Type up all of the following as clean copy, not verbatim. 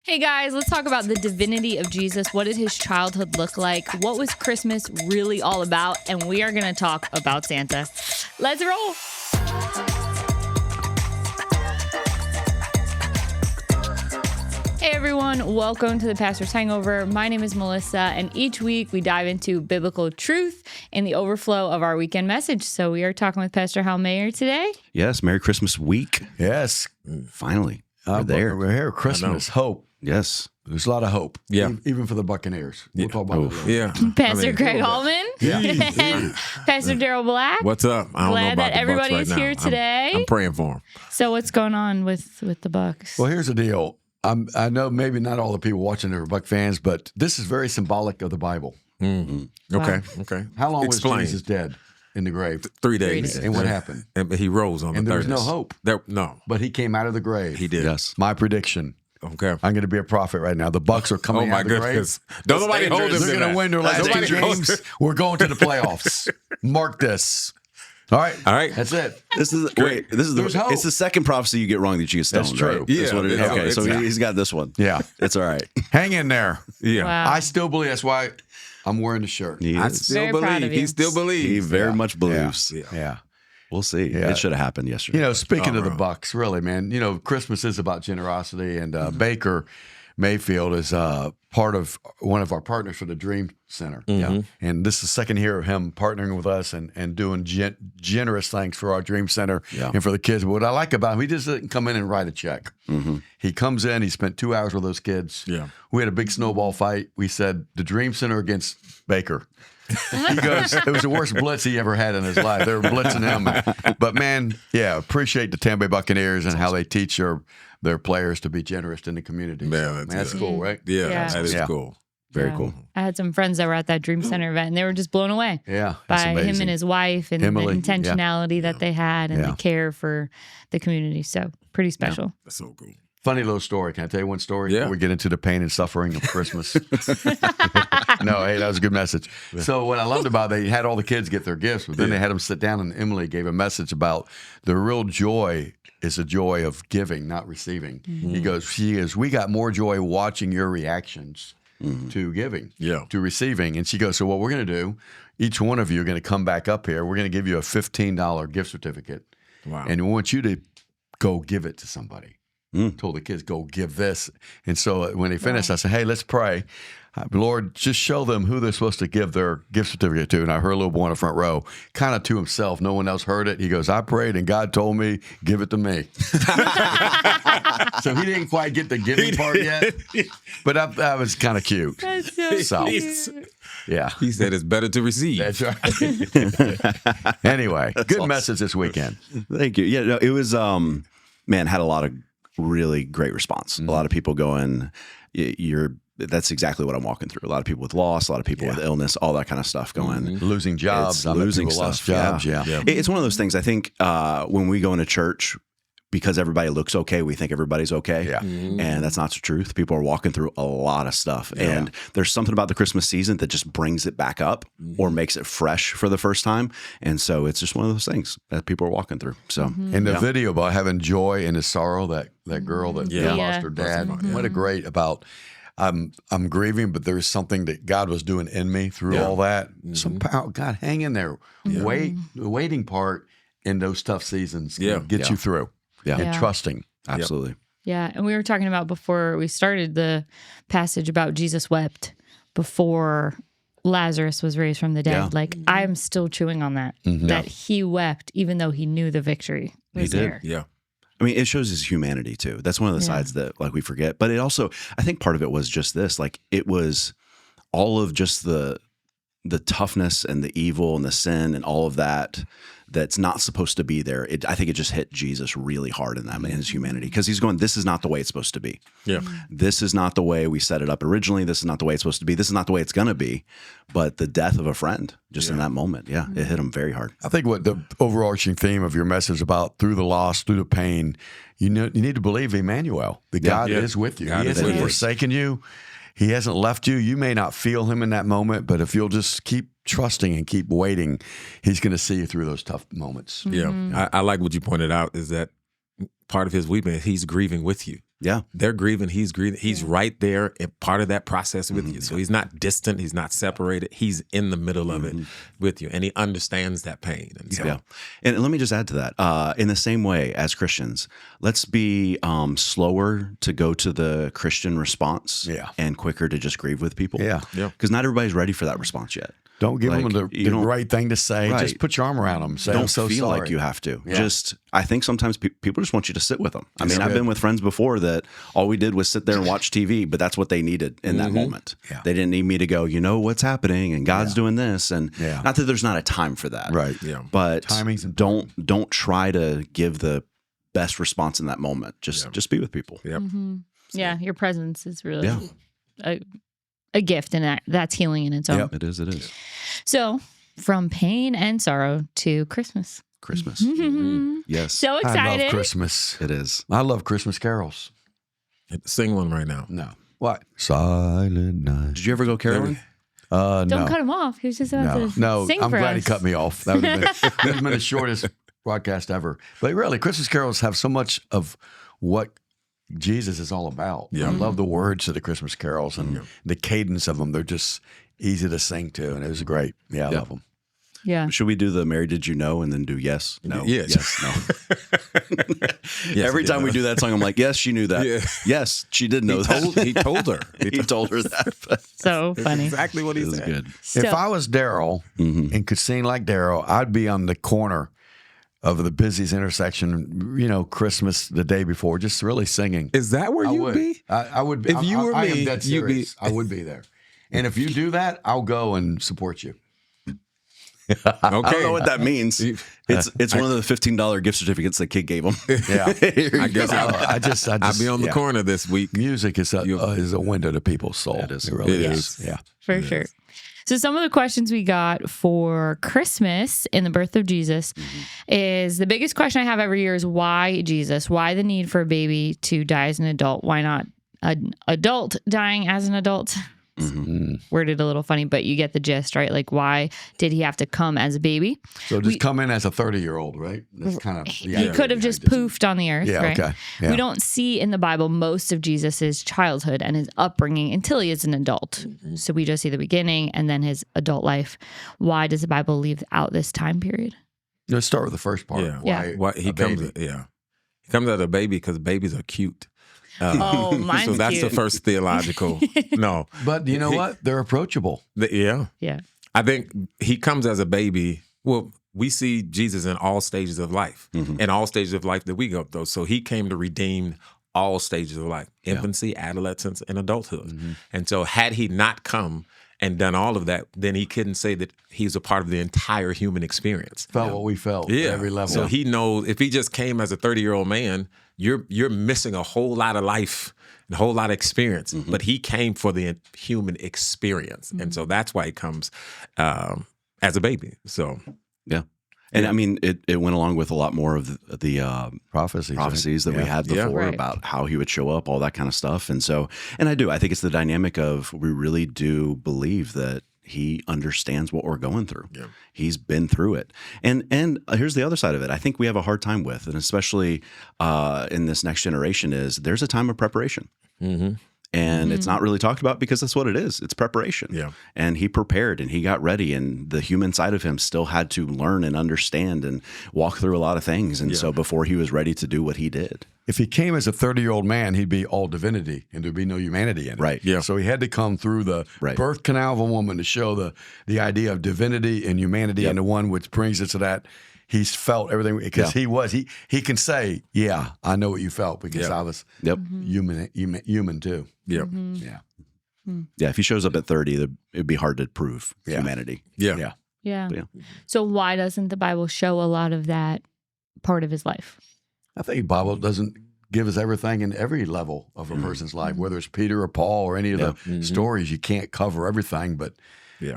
Hey guys, let's talk about the divinity of Jesus. What did his childhood look like? What was Christmas really all about? And we are going to talk about Santa. Let's roll. Hey everyone, welcome to the Pastors Hangover. My name is Melissa, and each week we dive into biblical truth and the overflow of our weekend message. So we are talking with Pastor Hal Mayer today. Yes, Merry Christmas week. Yes. Finally, we're there. We're here. Christmas, hope. Yes. There's a lot of hope. Yeah. Even for the Buccaneers. We'll talk about it later. Yeah. Pastor Greg Allman Yeah. and Pastor Daryl Black. What's up? I don't Glad know about that the everybody Bucs is right here now. today. I'm praying for them. So what's going on with the Bucks? Well, here's the deal. I know maybe not all the people watching are Buck fans, but this is very symbolic of the Bible. Mm-hmm. Okay. Okay. How long Explain. was Jesus dead in the grave? 3 days. And what happened? And he rose on And the there third. was no hope. No. But he came out of the grave. He did. Yes. My prediction. Okay. I'm going to be a prophet right now. The Bucks are coming Oh my out of the goodness. grave. Don't nobody hold him to They're going that. to win their last two Nobody hold games. him. We're going to the playoffs. Mark this. All right. All right. That's it. This is great. This is There's hope. it's the second prophecy you get wrong that you get stoned. That's true. Right? Yeah, That's what it is. it's- Okay, so it's- he's got this one. Yeah. It's all right. Hang in there. Yeah. Wow. I still believe that's why I'm wearing the shirt. He I is. still Very proud of believe. you. He still believes. He very Yeah. much believes. Yeah. Yeah. We'll see. Yeah. It should have happened yesterday. You know, speaking of the right. Bucks, really, man, Christmas is about generosity, and Baker Mayfield is part of one of our partners for the Dream Center. Yeah. And this is the second year of him partnering with us and doing generous things for our Dream Center Yeah. and for the kids. But what I like about him, he just doesn't come in and write a check. He comes in, he spent 2 hours with those kids. Yeah. We had a big snowball fight. We said the Dream Center against Baker. He goes, it was the worst blitz he ever had in his life. They were blitzing him. But man, yeah, appreciate the Tampa Bay Buccaneers and how they teach their players to be generous in the community. Man, That's cool, right? Yeah. Yeah. That is Yeah. cool. Very Yeah. cool. I had some friends that were at that Dream Center event, and they were just blown away Yeah, that's by him amazing. and his wife and Emily, the intentionality that they had and Yeah. the care for the community. So pretty special. That's so cool. Funny little story. Can I tell you one story? Yeah. Before we get into the pain and suffering of Christmas. No, hey, that was a good message. So what I loved about it, they had all the kids get their gifts, but then they had them sit down, and Emily gave a message about the real joy is the joy of giving, not receiving. He goes, we got more joy watching your reactions to giving, Yeah. to receiving. And she goes, so what we're going to do, each one of you are going to come back up here. We're going to give you a $15 gift certificate. Wow. And we want you to go give it to somebody. Told the kids, go give this. And so when they finished, I said, hey, let's pray. Lord, just show them who they're supposed to give their gift certificate to. And I heard a little boy in the front row, kind of to himself. No one else heard it. He goes, I prayed and God told me, give it to me. So he didn't quite get the giving part yet. But that was kind of cute. That's so So, cute. yeah. He said it's better to receive. That's right. Anyway, good awesome. message this weekend. Thank you. Yeah, no, it was man, had a lot of really great response. A lot of people going, that's exactly what I'm walking through. A lot of people with loss, a lot of people with illness, all that kind of stuff going. Losing jobs, It's I met losing people lost stuff. jobs. Yeah. It's one of those things. I think when we go into church, because everybody looks okay, we think everybody's okay. Yeah. And that's not the truth. People are walking through a lot of stuff. And there's something about the Christmas season that just brings it back up or makes it fresh for the first time. And so it's just one of those things that people are walking through. So And the video about having joy in his sorrow, that girl that Yeah. lost her dad, what a great about I'm grieving, but there's something that God was doing in me through all that. Some power, God, hang in there. Wait, the waiting part in those tough seasons can get you through. Yeah. And trusting. absolutely. Yeah. And we were talking about before we started the passage about Jesus wept before Lazarus was raised from the dead. Yeah. Like I'm still chewing on that, that he wept even though he knew the victory was did. there. Yeah. I mean, it shows his humanity too. That's one of the sides that like we forget. But it also, I think part of it was just this, like it was all of just the toughness and the evil and the sin and all of that that's not supposed to be there. I think it just hit Jesus really hard in that, in his humanity, because he's going, this is not the way it's supposed to be. Yeah. This is not the way we set it up originally. This is not the way it's supposed to be. This is not the way it's going to be. But the death of a friend, just in that moment, it hit him very hard. I think what the overarching theme of your message about through the loss, through the pain, you need to believe Emmanuel, that God is with you. God He is hasn't with you. forsaken you. He hasn't left you. You may not feel him in that moment, but if you'll just keep trusting and keep waiting, he's going to see you through those tough moments. Yeah. I like what you pointed out is that part of his weeping, he's grieving with you. Yeah. They're grieving. He's grieving. He's right there, and part of that process with you. So he's not distant. He's not separated. He's in the middle of it with you, and he understands that pain. And so, Yeah. And let me just add to that. In the same way, as Christians, let's be slower to go to the Christian response and quicker to just grieve with people. Yeah. Because not everybody's ready for that response yet. Don't give them the right thing to say. Right. Just put your arm around them. Say, Don't I'm so feel sorry. like you have to. Yeah. I think sometimes people just want you to sit with them. I mean, That's I've good. been with friends before that all we did was sit there and watch TV, but that's what they needed in that moment. Yeah. They didn't need me to go, what's happening, and God's doing this, and not that there's not a time for that. Right. yeah. But Timing's important. don't try to give the best response in that moment. Just be with people. Yep. Yeah, your presence is really Yeah. a gift, and that's healing in its own. It is. It is. So, from pain and sorrow to Christmas. Christmas. Yes. So I excited. love Christmas. It is. I love Christmas carols. Sing one right now. No. What? Silent night. Did you ever go caroling? Don't no. cut him off. He was just about to No, sing I'm for glad us. he cut me off. That would have been the shortest broadcast ever. But really, Christmas carols have so much of what Jesus is all about. Yeah. I love the words of the Christmas carols and the cadence of them. They're just easy to sing to, and it was great. Yeah, I love them. Yeah. Should we do the Mary Did You Know and then do yes? No. Yes. Yes. No. Yes, Every he time did. we do that song, I'm like, yes, she knew that. Yeah. Yes, she did know that. He told her. He told her that. But So funny. Exactly what he it was said. good. So, If I was Daryl and could sing like Daryl, I'd be on the corner of the busiest intersection, Christmas the day before, just really singing. Is that where I you'd would. be? I would be. If you were I me, am dead you'd be- serious. I would be there. And if you do that, I'll go and support you. Okay. I don't know what that means. It's one of the $15 gift certificates the kid gave him. Yeah. I guess I just I'll be on the yeah. corner this week. Music is a window to people's soul. It is. It really It is. is. Yeah. for sure. So some of the questions we got for Christmas in the birth of Jesus is the biggest question I have every year is why Jesus? Why the need for a baby to die as an adult? Why not an adult dying as an adult? Worded a little funny, but you get the gist, right? Like, why did he have to come as a baby? So just come in as a 30-year-old, right? That's kind of He could have just poofed on the earth, Yeah, right? okay. Yeah. We don't see in the Bible most of Jesus's childhood and his upbringing until he is an adult. So we just see the beginning and then his adult life. Why does the Bible leave out this time period? Let's start with the first part. Yeah. Why he comes? baby? He comes as a baby because babies are cute. Oh, mine's so that's cute. the first theological. No, But you know what? They're approachable. Yeah. Yeah. I think he comes as a baby. Well, we see Jesus in all stages of life, in all stages of life that we go through. So he came to redeem all stages of life: infancy, adolescence, and adulthood. And so, had he not come and done all of that, then he couldn't say that he's a part of the entire human experience. Felt what we felt at every level. So he knows if he just came as a 30-year-old man, you're missing a whole lot of life, a whole lot of experience. But he came for the human experience, and so that's why he comes as a baby. So Yeah. And I mean, it went along with a lot more of the prophecies that we had before Right. about how he would show up, all that kind of stuff. And so, and I think it's the dynamic of we really do believe that he understands what we're going through. Yeah. He's been through it. And here's the other side of it. I think we have a hard time with, and especially in this next generation, is there's a time of preparation. And it's not really talked about because that's what it is. It's preparation. Yeah. And he prepared and he got ready, and the human side of him still had to learn and understand and walk through a lot of things. And so before he was ready to do what he did. If he came as a 30-year-old man, he'd be all divinity and there'd be no humanity in it. Right. Yeah. So he had to come through the birth canal of a woman to show the idea of divinity and humanity, and the one which brings us to that. He's felt everything because he can say, yeah, I know what you felt because I was human too. yeah, Yeah. Yeah. If he shows up at 30, it'd be hard to prove humanity. yeah, Yeah. Yeah. Yeah. So why doesn't the Bible show a lot of that part of his life? I think the Bible doesn't give us everything in every level of a person's life, whether it's Peter or Paul or any of the stories. You can't cover everything, but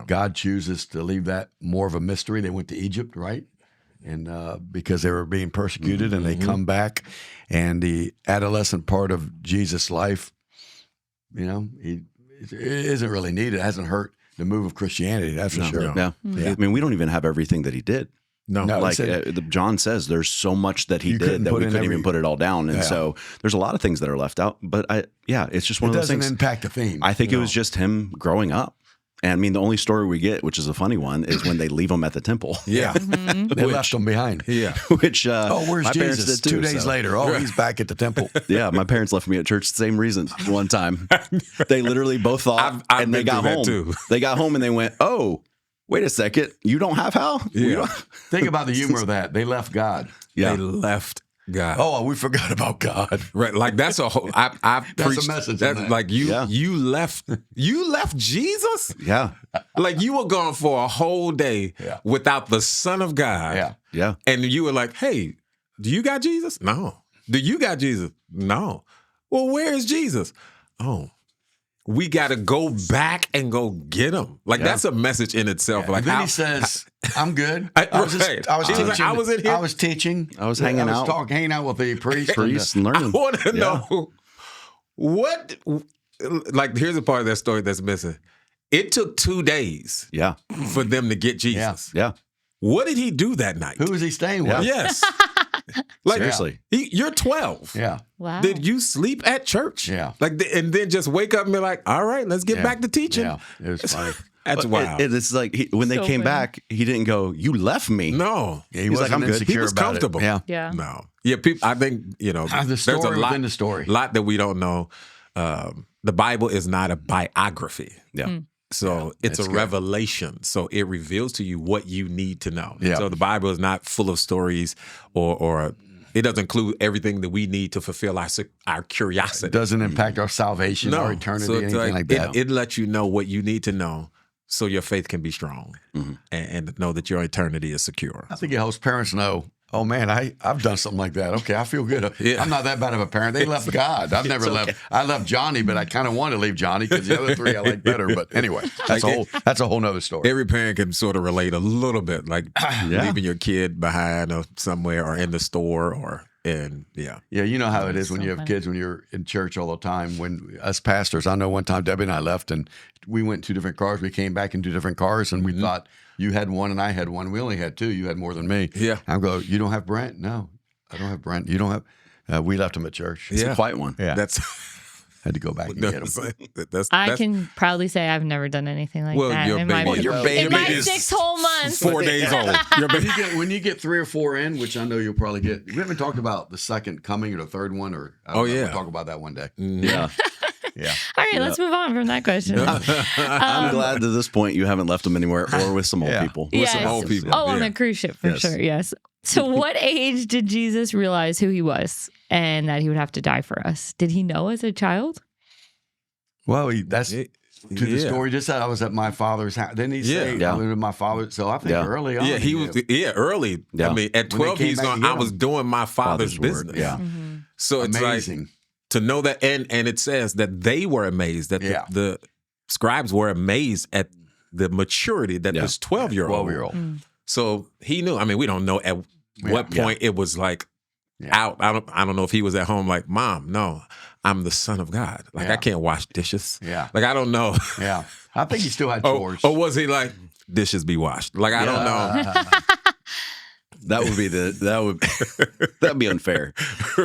God chooses to leave that more of a mystery. They went to Egypt, right? And because they were being persecuted, and they come back, and the adolescent part of Jesus' life, it isn't really needed. It hasn't hurt the move of Christianity, that's for sure. Yeah. I mean, we don't even have everything that he did. No. Like John says, there's so much that he did that we couldn't even put it all down. And so there's a lot of things that are left out. But it's just one of those things. It doesn't impact the theme. I think it was just him growing up. And I mean, the only story we get, which is a funny one, is when they leave him at the temple. Yeah. They left him behind. Yeah. Which, where's my parents Jesus? did too, 2 days later. Oh, he's back at the temple. Yeah, my parents left me at church the same reason one time. They literally both thought, I've and they got home. too. They got home and they went, oh, wait a second. You don't have Hal? Yeah. Think about the humor of that. They left God. Yeah. They left God. Oh, we forgot about God. Right. Like that's a whole I've preached a message. that, like you left Jesus? Yeah. Like you were gone for a whole day without the Son of God. Yeah. Yeah. And you were like, hey, do you got Jesus? No. Do you got Jesus? No. Well, where is Jesus? Oh, we got to go back and go get him. Like that's a message in itself. Like then he says, "I'm good. I was in here. I was teaching. I was hanging out. Hanging out with the priest. And learning. I want to know what. Like, here's a part of that story that's missing. It took 2 days. Yeah. For them to get Jesus. Yeah. What did he do that night? Who was he staying with? Yes. Like, seriously. You're 12. Yeah. Wow. Did you sleep at church? Yeah. Like, and then just wake up and be like, all right, let's get back to teaching. Yeah. It was funny. That's wild. It's like when they came back, he didn't go, you left me. No. Yeah, he was like, I'm good. He was comfortable. Yeah. No. Yeah, people, I think, the story there's a lot, within the story. Lot that we don't know. The Bible is not a biography. Yeah. So it's a revelation. So it reveals to you what you need to know. Yeah. So the Bible is not full of stories or it doesn't include everything that we need to fulfill our curiosity. It doesn't impact our salvation, our eternity, so anything like that. It lets you know what you need to know so your faith can be strong and know that your eternity is secure. I think it helps parents know, oh man, I've done something like that. Okay, I feel good. Yeah. I'm not that bad of a parent. They left God. I've never left. I left Johnny, but I kind of want to leave Johnny because the other three I like better. But anyway, that's a whole nother story. Every parent can sort of relate a little bit, like leaving your kid behind or somewhere or in the store Yeah, you know how it is when you have kids when you're in church all the time. When us pastors, I know one time Debbie and I left and we went 2 different cars. We came back in 2 different cars and we thought you had one and I had one. We only had 2. You had more than me. Yeah. I go, you don't have Brent? No, I don't have Brent. You don't have. We left him at church. It's a quiet one. Yeah, that's. Had to go back and get him. I can proudly say I've never done anything like that. Your baby in my is 6 whole months. 4 days old. Your baby. When you get 3 or 4 in, which I know you'll probably get. We haven't talked about the second coming or the third one, or we'll talk about that one day. Yeah. Yeah. All right, let's move on from that question. I'm glad to this point you haven't left them anywhere or with some old people. With some old people. Oh, on the cruise ship for sure. Yes. So, what age did Jesus realize who he was and that he would have to die for us? Did he know as a child? Well, that's to the story. Just said I was at my father's house. Didn't he say I was at my father? So I think early on. Yeah, he was. Yeah, early. Yeah. I mean, at 12, he's going. I was doing my father's business. Yeah. Mm-hmm. So it's amazing like to know that, and it says that they were amazed that the scribes were amazed at the maturity that this 12-year-old. So he knew. I mean, we don't know at what point it was like out. I don't know if he was at home like, Mom, no, I'm the Son of God. Like I can't wash dishes. Yeah. Like I don't know. Yeah. I think he still had chores. Or was he like, dishes be washed? Like I don't know. That'd be unfair.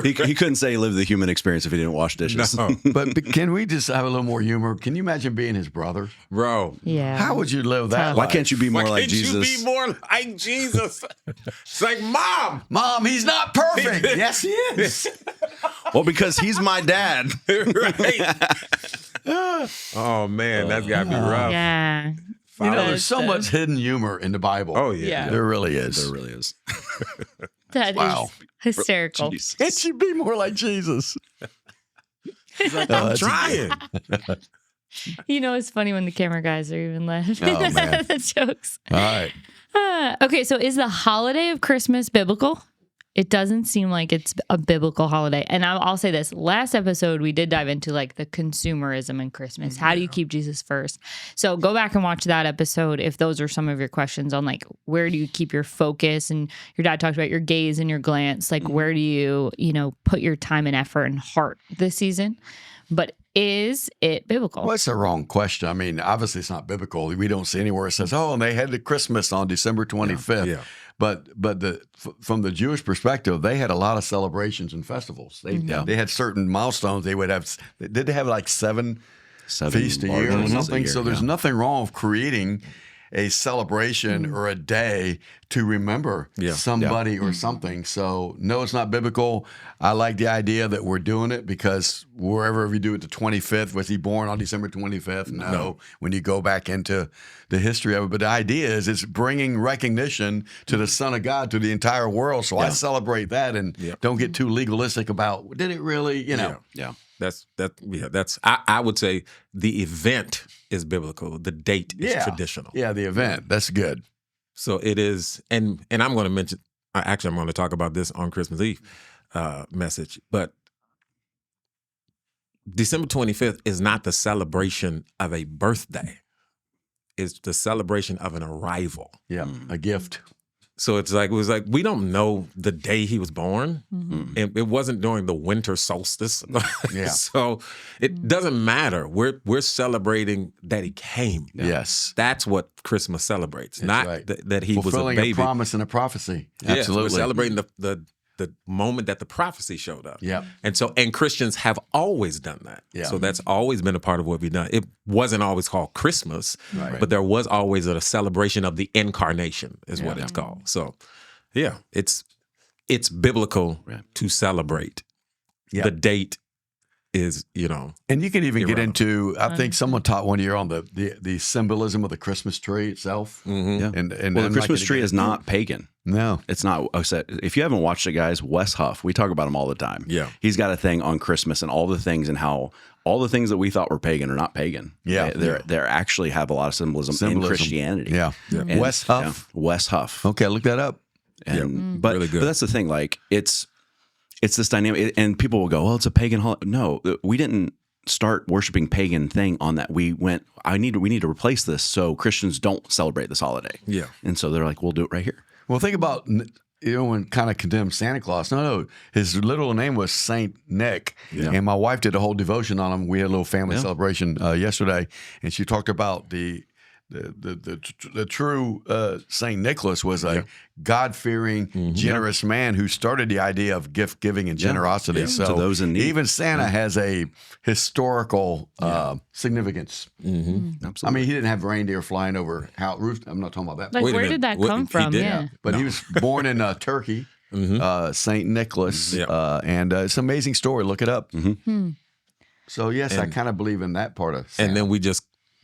He couldn't say he lived the human experience if he didn't wash dishes. No. But can we just have a little more humor? Can you imagine being his brother? Bro. Yeah. How would you live that Why life? can't you be more like Jesus? Why can't you be more like Jesus? It's like, Mom, he's not perfect. Yes, he is. Well, because he's my dad. Right. Oh, man, that's got to be rough. Yeah. You know, there's so much hidden humor in the Bible. Oh, yeah. There really is. There really is. That is hysterical. Jeez. Can't you be more like Jesus? I'm trying. You know, it's funny when the camera guys are even laughing Oh, man. at the jokes. All right. Okay, so is the holiday of Christmas biblical? It doesn't seem like it's a biblical holiday. And I'll say this. Last episode, we did dive into like the consumerism in Christmas. How do you keep Jesus first? So go back and watch that episode if those are some of your questions on like, where do you keep your focus? And your dad talked about your gaze and your glance. Like, where do you, put your time and effort and heart this season? But is it biblical? Well, it's the wrong question. I mean, obviously it's not biblical. We don't see anywhere it says, "Oh, and they had the Christmas on December 25th." Yeah. But from the Jewish perspective, they had a lot of celebrations and festivals. They had certain milestones. They would have. Did they have like seven feasts a year or something? So there's nothing wrong with creating a celebration or a day to remember somebody or something. So no, it's not biblical. I like the idea that we're doing it because wherever we do it the 25th, was he born on December 25th? No. When you go back into the history of it. But the idea is it's bringing recognition to the Son of God to the entire world. So I celebrate that and don't get too legalistic about, did it really, Yeah. I would say the event is biblical. The date is traditional. Yeah, the event. That's good. So it is, and I'm going to mention, actually I'm going to talk about this on Christmas Eve message, but December 25th is not the celebration of a birthday. It's the celebration of an arrival. Yeah, a gift. So it was like we don't know the day he was born. And it wasn't during the winter solstice. So it doesn't matter. We're celebrating that he came. Yes. That's what Christmas celebrates. That's not right. that he was a Fulfilling baby. a promise and a prophecy. Yes, Absolutely. we're celebrating the moment that the prophecy showed up. Yeah. And Christians have always done that. Yeah. So that's always been a part of what we've done. It wasn't always called Christmas, but there was always a celebration of the incarnation is what it's called. So yeah, it's biblical to celebrate. The date is, And you can even get into, I think someone taught one year on the symbolism of the Christmas tree itself. Yeah. And the Christmas tree is not pagan. No. It's not. If you haven't watched it, guys, Wes Huff, we talk about him all the time. Yeah. He's got a thing on Christmas and all the things and how all the things that we thought were pagan are not pagan. Yeah. They actually have a lot of symbolism in Christianity. Yeah. And, Wes Huff. Wes Huff. Okay, look that up. And, really good. But that's the thing. Like it's this dynamic, and people will go, "Well, it's a pagan holiday." No, we didn't start worshiping pagan thing on that. We went, we need to replace this so Christians don't celebrate this holiday. Yeah. And so they're like, we'll do it right here. Well, think about, when kind of condemned Santa Claus. No, his literal name was Saint Nick. Yeah. And my wife did a whole devotion on him. We had a little family celebration yesterday, and she talked about the true Saint Nicholas was a God-fearing, generous man who started the idea of gift giving and generosity. So to those in need. Even Santa has a historical significance. Absolutely. I mean, he didn't have reindeer flying over roofs. I'm not talking about that. Like, Wait a where minute. did that What- come he from? did. Yeah. But he was born in Turkey, Saint Nicholas, and it's an amazing story. Look it up. So yes, I kind of believe in that part of Santa. And then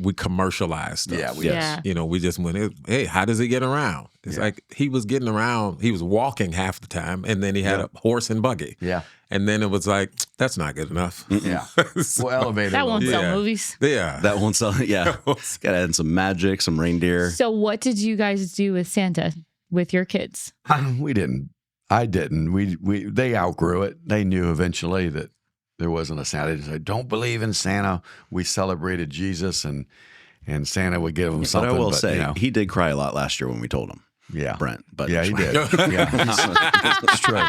we commercialized stuff. Yeah, we just went, hey, how does he get around? It's like he was getting around, he was walking half the time, and then he had a horse and buggy. Yeah. And then it was like, that's not good enough. Yeah. Well, elevator. That won't sell Yeah. movies. Yeah. That won't sell. Yeah. Got to add some magic, some reindeer. So what did you guys do with Santa with your kids? We didn't. I didn't. They outgrew it. They knew eventually that there wasn't a Santa. They said, don't believe in Santa. We celebrated Jesus, and Santa would give them something. But I will say, you know, he did cry a lot last year when we told him. yeah. Brent. But Yeah, he did. Yeah, it's true.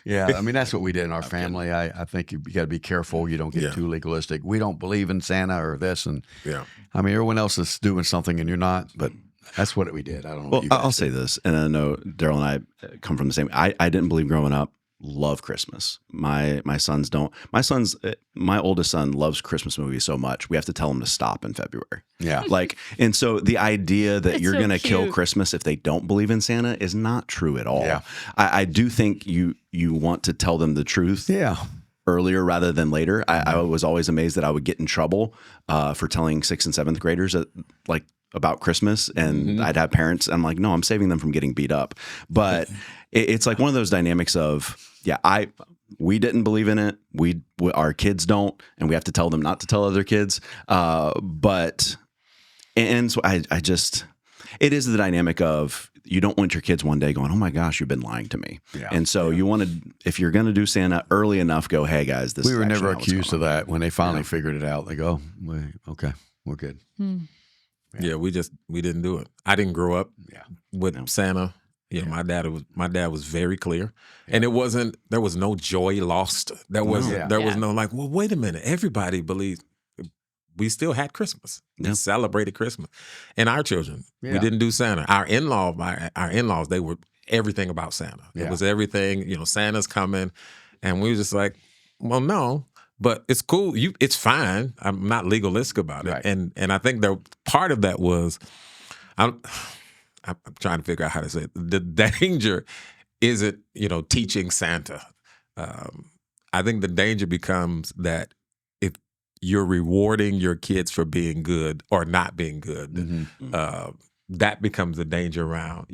Yeah, I mean, that's what we did in our family. I think you got to be careful. You don't get too legalistic. We don't believe in Santa or this. And I mean, everyone else is doing something and you're not, but that's what we did. I don't know. Well, I'll say this, and I know Daryl and I come from the same. I didn't believe growing up. Love Christmas. My sons don't. My oldest son loves Christmas movies so much. We have to tell him to stop in February. Yeah. And so the idea that That's you're so going to kill cute. Christmas if they don't believe in Santa is not true at all. Yeah. I do think you want to tell them the truth. Yeah. Earlier rather than later. I was always amazed that I would get in trouble for telling 6th and 7th graders about Christmas, and I'd have parents. I'm like, no, I'm saving them from getting beat up. But it's like one of those dynamics of, we didn't believe in it. Our kids don't, and we have to tell them not to tell other kids. So it is the dynamic of, you don't want your kids one day going, oh my gosh, you've been lying to me. Yeah. And so you want to, if you're going to do Santa early enough, go, hey guys, this We is were actually never how it's accused of going. that. When they finally figured it out, they go, okay, we're good. Yeah, we didn't do it. I didn't grow up with Santa. You know, my dad was very clear, and there was no joy lost. There was no like, well, wait a minute, everybody believes. We still had Christmas. We celebrated Christmas, and our children. We didn't do Santa. Our in-laws, they were everything about Santa. It was everything. You know, Santa's coming, and we were just like, well, no. But it's cool. It's fine. I'm not legalistic about it. Right. And I think part of that was, I'm trying to figure out how to say it. The danger isn't, teaching Santa. I think the danger becomes that if you're rewarding your kids for being good or not being good, that becomes the danger around,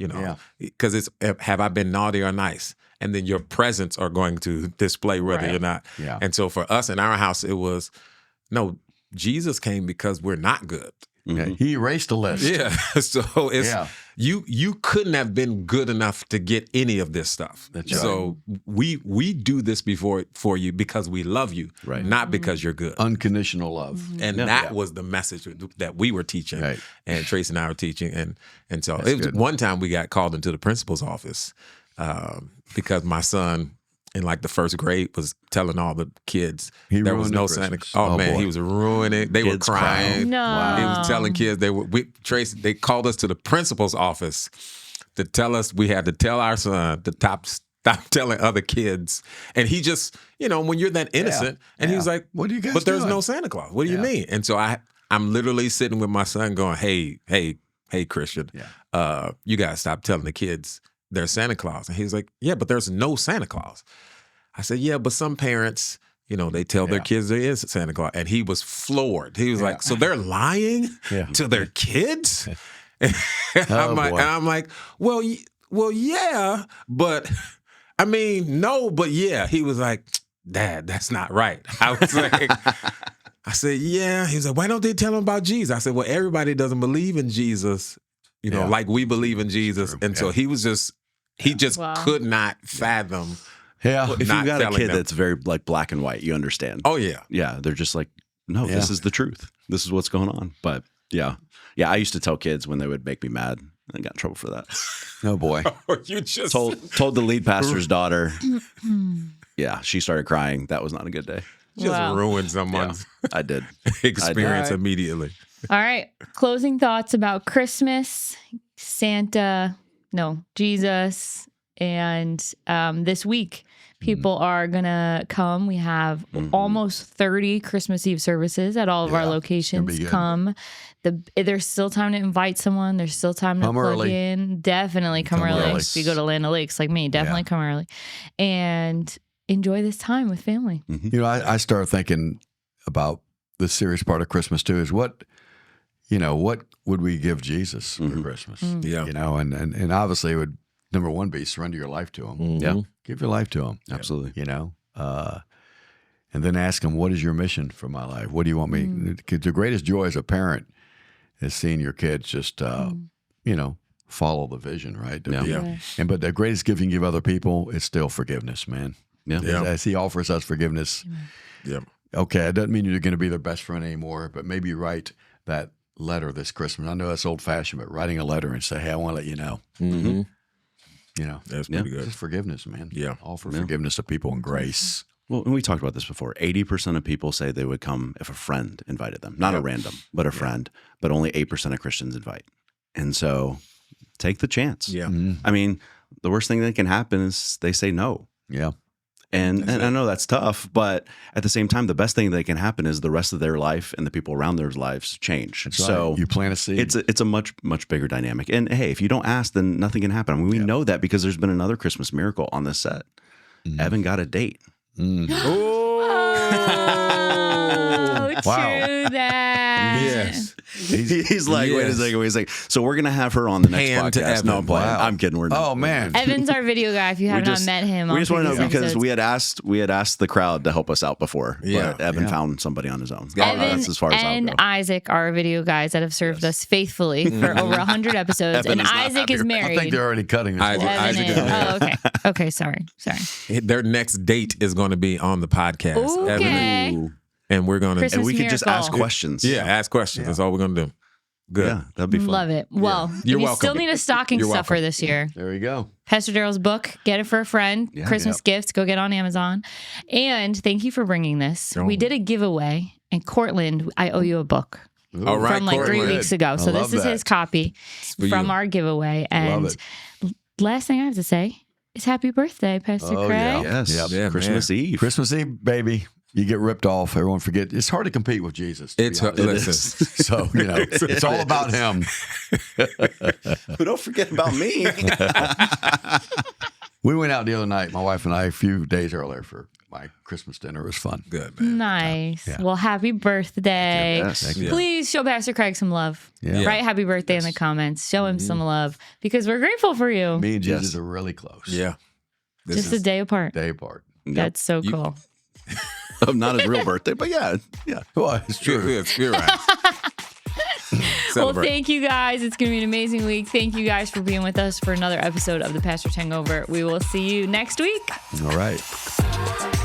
because it's, have I been naughty or nice? And then your presents are going to display whether you're not. Yeah. And so for us in our house, it was, no, Jesus came because we're not good. Mm-hmm. He erased the list. Yeah. So it's you couldn't have been good enough to get any of this stuff. That's right. So we do this for you because we love you, not because you're good. Unconditional love. Mm-hmm. And that was the message that we were teaching, and Trace and I were teaching. And so one time we got called into the principal's office because my son in like the first grade was telling all the kids there was no Santa Claus. Oh man, boy. He was ruining. They were crying. No. Wow. He was telling kids they called us to the principal's office to tell us we had to tell our son to stop telling other kids. And he just, when you're that innocent, and he was like, "What do you guys? But there's no Santa Claus. What do you mean?" And so I'm literally sitting with my son going, "Hey, Christian, you gotta stop telling the kids there's Santa Claus." And he's like, "Yeah, but there's no Santa Claus." I said, "Yeah, but some parents, they tell their kids there is Santa Claus." And he was floored. He was like, "So they're lying to their kids?" And I'm like, well, yeah, but I mean, no, but yeah. He was like, "Dad, that's not right." I was like, I said, "Yeah." He was like, "Why don't they tell them about Jesus?" I said, "Well, everybody doesn't believe in Jesus, like we believe in Jesus." And so he was just, could not fathom. Yeah, well, if you've got a kid that's very like black and white, you understand. Oh yeah, yeah. They're just like, no, this is the truth. This is what's going on. But yeah. I used to tell kids when they would make me mad. I got in trouble for that. Oh boy, you just told the lead pastor's daughter. Yeah, she started crying. That was not a good day. Just ruined someone's. I did experience immediately. All right, closing thoughts about Christmas, Santa, Jesus. And this week, people are going to come. We have almost 30 Christmas Eve services at all of our locations. Come. There's still time to invite someone. There's still time to plug in. Definitely come early. If you go to Land O'Lakes like me, definitely come early. And enjoy this time with family. Mm-hmm. I started thinking about the serious part of Christmas, too, is what would we give Jesus for Christmas? Yeah. And obviously it would, number one, be surrender your life to him. Mm-hmm. Yeah. Give your life to him. Absolutely. And then ask him, what is your mission for my life? What do you want me? Because the greatest joy as a parent is seeing your kids just, follow the vision, right? But the greatest gift you can give other people is still forgiveness, man. Yeah. As he offers us forgiveness. Yeah. Okay, it doesn't mean you're going to be their best friend anymore, but maybe write that letter this Christmas. I know that's old fashioned, but writing a letter and say, hey, I want to let you know. Mm-hmm. That's pretty good. Just forgiveness, man. Yeah. Offer forgiveness to people and grace. Well, and we talked about this before. 80% of people say they would come if a friend invited them. Not a random, but a friend. But only 8% of Christians invite. And so take the chance. Yeah. Mm-hmm. I mean, the worst thing that can happen is they say no. Yeah. And I know that's tough, but at the same time, the best thing that can happen is the rest of their life and the people around their lives change. That's so right. You plant a seed. It's a much, much bigger dynamic. And hey, if you don't ask, then nothing can happen. I mean, we know that because there's been another Christmas miracle on this set. Mm. Evan got a date. Mm. True that. Yes. He's like, wait a second. So we're going to have her on the next podcast. No, I'm playing. I'm kidding. We're not. Oh, man. Evan's our video guy. If you have not met him, we just want to know because we had asked the crowd to help us out before. Yeah. But Evan found somebody on his own. Evan that's as far as and Isaac are video guys that have served us faithfully for over 100 episodes. And Isaac is married. I think they're already cutting this. Isaac is married. Oh, okay. Okay, sorry. Their next date is going to be on the podcast. Okay. And we're going to, and we could just ask questions. Yeah, ask questions. That's all we're going to do. Good. Yeah, that'd be fun. Love it. Well, You're if you welcome. still need a stocking You're stuffer welcome. this year, There you go. Pastor Daryl's book, get it for a friend. Yeah, Christmas gifts, go get on Amazon. And thank you for bringing this. We did a giveaway, and Cortland, I owe you a book. All right, from like 3 Cortland. weeks ago. So love this is that. his copy for from you. our giveaway. And it. last thing I have to say is happy birthday, Pastor Oh, Craig. yeah. Yes. Yep. Yeah, Christmas Eve. Christmas Eve, baby. You get ripped off. Everyone forget. It's hard to compete with Jesus. to be It's honest. listen. So, it's all about him. But don't forget about me. We went out the other night, my wife and I, a few days earlier for my Christmas dinner. It was fun. Good, man. Nice. Yeah. Well, happy birthday. Yes. Thank you. Please show Pastor Craig some love. Yeah. Write happy birthday in the comments. Show him some love because we're grateful for you. Me and Jesus Yes. are really close. Yeah. This Just a is day apart. Day apart. That's so cool. Not his real birthday, but yeah. Well, it's true. You're right. Well, Celebrate. thank you guys. It's going to be an amazing week. Thank you guys for being with us for another episode of the Pastors Hangover. We will see you next week. All right.